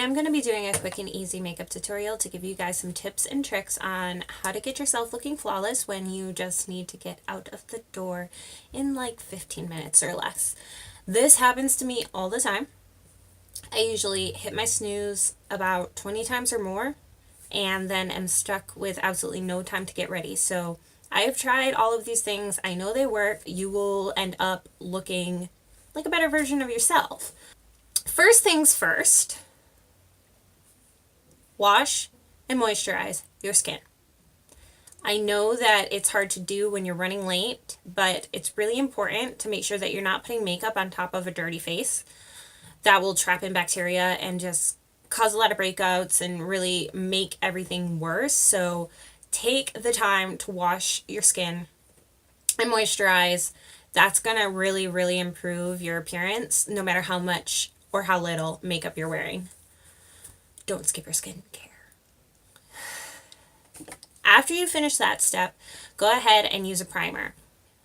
Today I'm going to be doing a quick and easy makeup tutorial to give you guys some tips and tricks on how to get yourself looking flawless when you just need to get out of the door in like 15 minutes or less. This happens to me all the time. I usually hit my snooze about 20 times or more and then am stuck with absolutely no time to get ready. So I have tried all of these things. I know they work. You will end up looking like a better version of yourself. First things first, wash and moisturize your skin. I know that it's hard to do when you're running late, but it's really important to make sure that you're not putting makeup on top of a dirty face. That will trap in bacteria and just cause a lot of breakouts and really make everything worse. So take the time to wash your skin and moisturize. That's going to really, really improve your appearance no matter how much or how little makeup you're wearing. Don't skip your skincare. After you finish that step, go ahead and use a primer.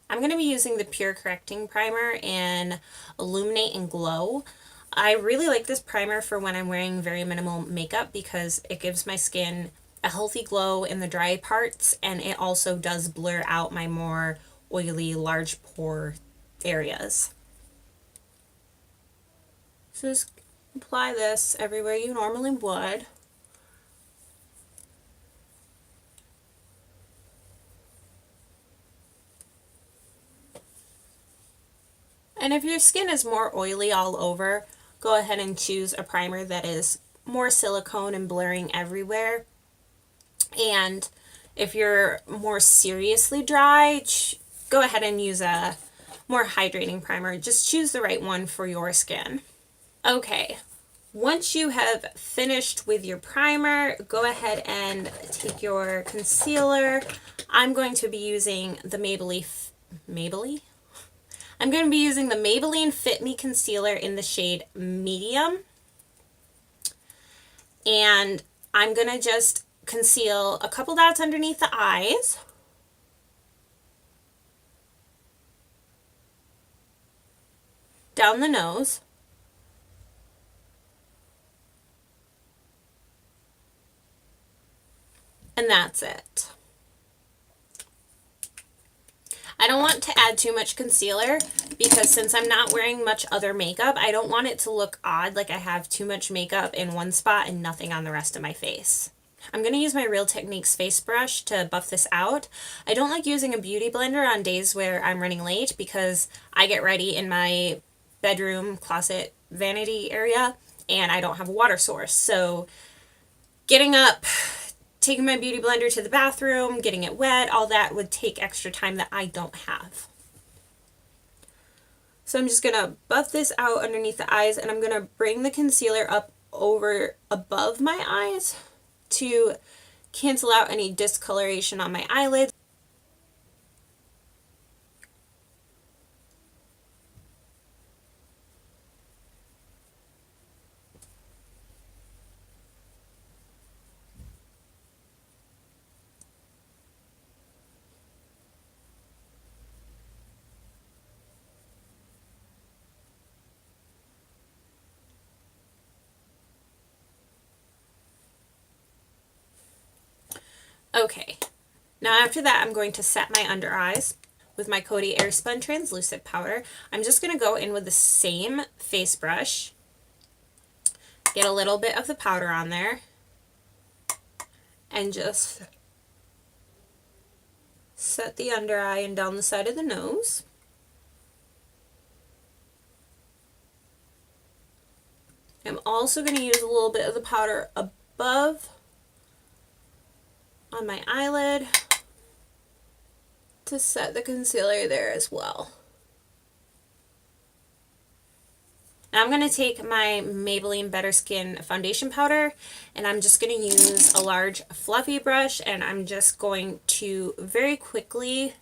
I'm going to be using the Pure Correcting Primer in Illuminate and Glow. I really like this primer for when I'm wearing very minimal makeup because it gives my skin a healthy glow in the dry parts, and it also does blur out my more oily, large pore areas. So just apply this everywhere you normally would. And if your skin is more oily all over, go ahead and choose a primer that is more silicone and blurring everywhere. And if you're more seriously dry, go ahead and use a more hydrating primer. Just choose the right one for your skin. Okay, once you have finished with your primer, go ahead and take your concealer. I'm going to be using the I'm going to be using the Maybelline Fit Me Concealer in the shade Medium. And I'm going to just conceal a couple dots underneath the eyes. Down the nose. And that's it. I don't want to add too much concealer because since I'm not wearing much other makeup, I don't want it to look odd, like I have too much makeup in one spot and nothing on the rest of my face. I'm going to use my Real Techniques face brush to buff this out. I don't like using a beauty blender on days where I'm running late because I get ready in my bedroom, closet, vanity area, and I don't have a water source. So getting up, taking my beauty blender to the bathroom, getting it wet, all that would take extra time that I don't have. So I'm just going to buff this out underneath the eyes, and I'm going to bring the concealer up over above my eyes to cancel out any discoloration on my eyelids. Okay, now after that I'm going to set my under eyes with my Coty Airspun Translucent Powder. I'm just going to go in with the same face brush, get a little bit of the powder on there, and just set the under eye and down the side of the nose. I'm also going to use a little bit of the powder above on my eyelid to set the concealer there as well. Now I'm going to take my Maybelline Better Skin foundation powder, and I'm just going to use a large fluffy brush, and I'm just going to very quickly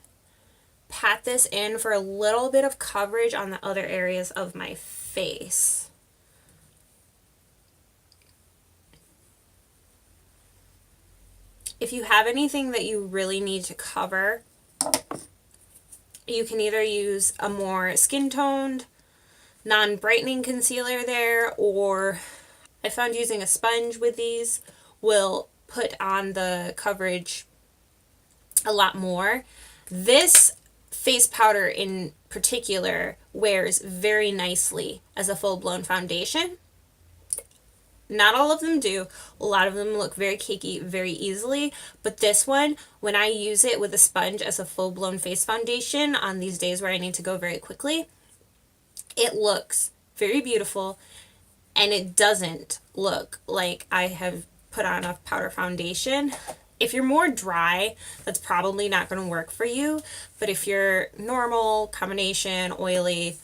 pat this in for a little bit of coverage on the other areas of my face. If you have anything that you really need to cover, you can either use a more skin-toned, non-brightening concealer there, or I found using a sponge with these will put on the coverage a lot more. This face powder in particular wears very nicely as a full-blown foundation. Not all of them do. A lot of them look very cakey very easily, but this one, when I use it with a sponge as a full-blown face foundation on these days where I need to go very quickly, it looks very beautiful, and it doesn't look like I have put on a powder foundation. If you're more dry, that's probably not going to work for you, but if you're normal, combination, oily,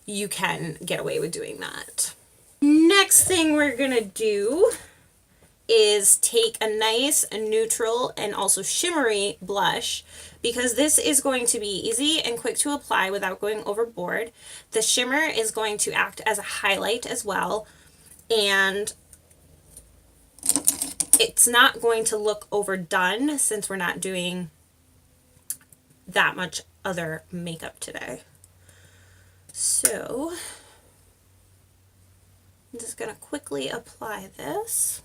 you can get away with doing that. Next thing we're going to do is take a nice neutral and also shimmery blush, because this is going to be easy and quick to apply without going overboard. The shimmer is going to act as a highlight as well, and it's not going to look overdone since we're not doing that much other makeup today. So I'm just going to quickly apply this.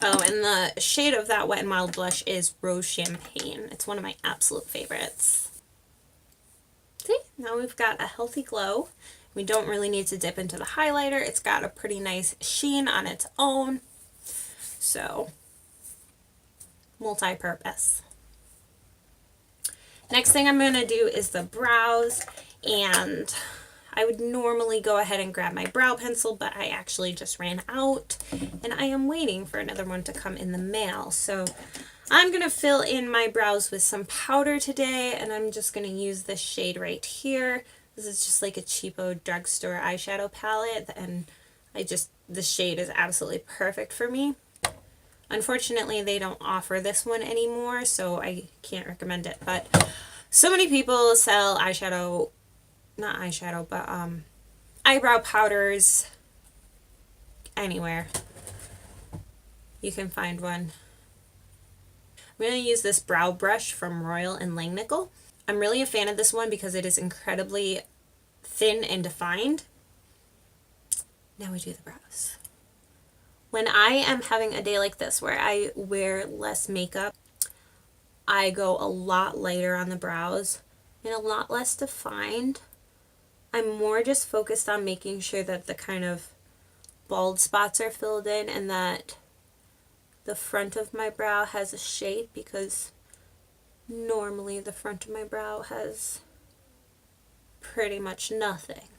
Oh, and the shade of that Wet n Wild blush is Rose Champagne. It's one of my absolute favorites. See, now we've got a healthy glow. We don't really need to dip into the highlighter. It's got a pretty nice sheen on its own. So, multi-purpose. Next thing I'm going to do is the brows, and I would normally go ahead and grab my brow pencil, but I actually just ran out, and I am waiting for another one to come in the mail. So I'm going to fill in my brows with some powder today, and I'm just going to use this shade right here. This is just like a cheapo drugstore eyeshadow palette, and the shade is absolutely perfect for me. Unfortunately, they don't offer this one anymore, so I can't recommend it, but so many people sell eyeshadow, not eyeshadow, but eyebrow powders anywhere. You can find one. I'm going to use this brow brush from Royal and Langnickel. I'm really a fan of this one because it is incredibly thin and defined. Now we do the brows. When I am having a day like this where I wear less makeup, I go a lot lighter on the brows and a lot less defined. I'm more just focused on making sure that the kind of bald spots are filled in and that the front of my brow has a shape, because normally the front of my brow has pretty much nothing.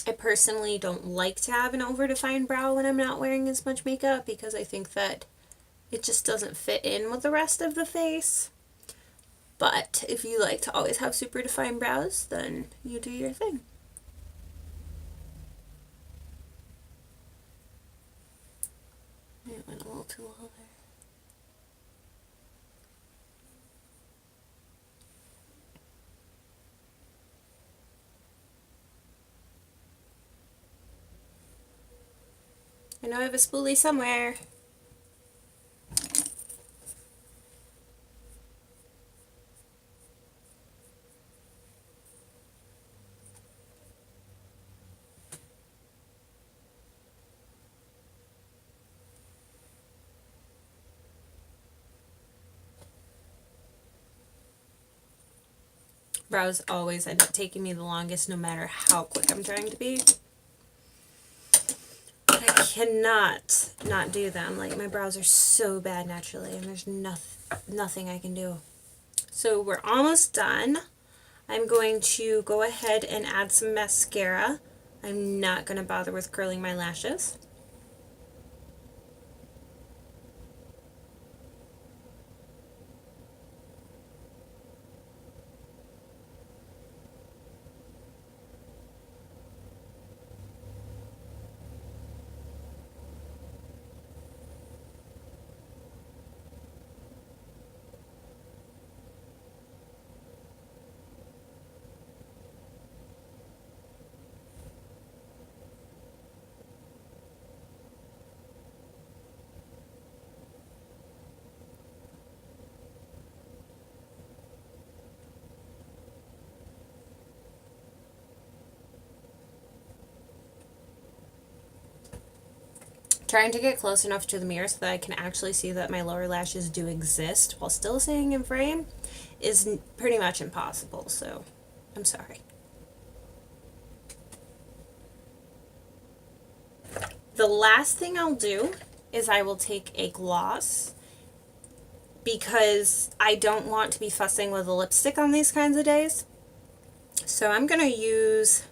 I personally don't like to have an over-defined brow when I'm not wearing as much makeup, because I think that it just doesn't fit in with the rest of the face. But if you like to always have super defined brows, then you do your thing. It went a little too low there. I know I have a spoolie somewhere. Brows always end up taking me the longest no matter how quick I'm trying to be. But I cannot not do them. Like, my brows are so bad naturally, and there's nothing I can do. So we're almost done. I'm going to go ahead and add some mascara. I'm not going to bother with curling my lashes. Trying to get close enough to the mirror so that I can actually see that my lower lashes do exist while still staying in frame is pretty much impossible, so I'm sorry. The last thing I'll do is I will take a gloss because I don't want to be fussing with a lipstick on these kinds of days. So I'm going to use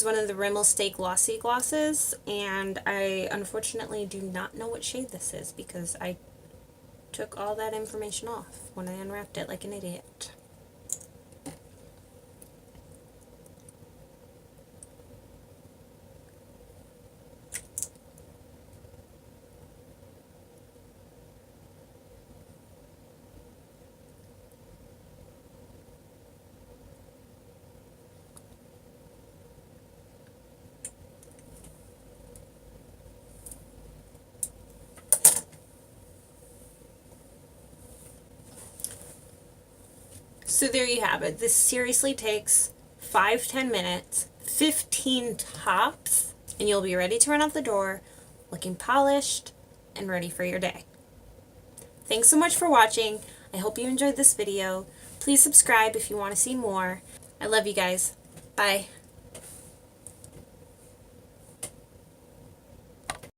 one of the Rimmel Stay Glossy glosses, and I unfortunately do not know what shade this is because I took all that information off when I unwrapped it like an idiot. So there you have it. This seriously takes 5-10 minutes, 15 tops, and you'll be ready to run out the door looking polished and ready for your day. Thanks so much for watching. I hope you enjoyed this video. Please subscribe if you want to see more. I love you guys. Bye.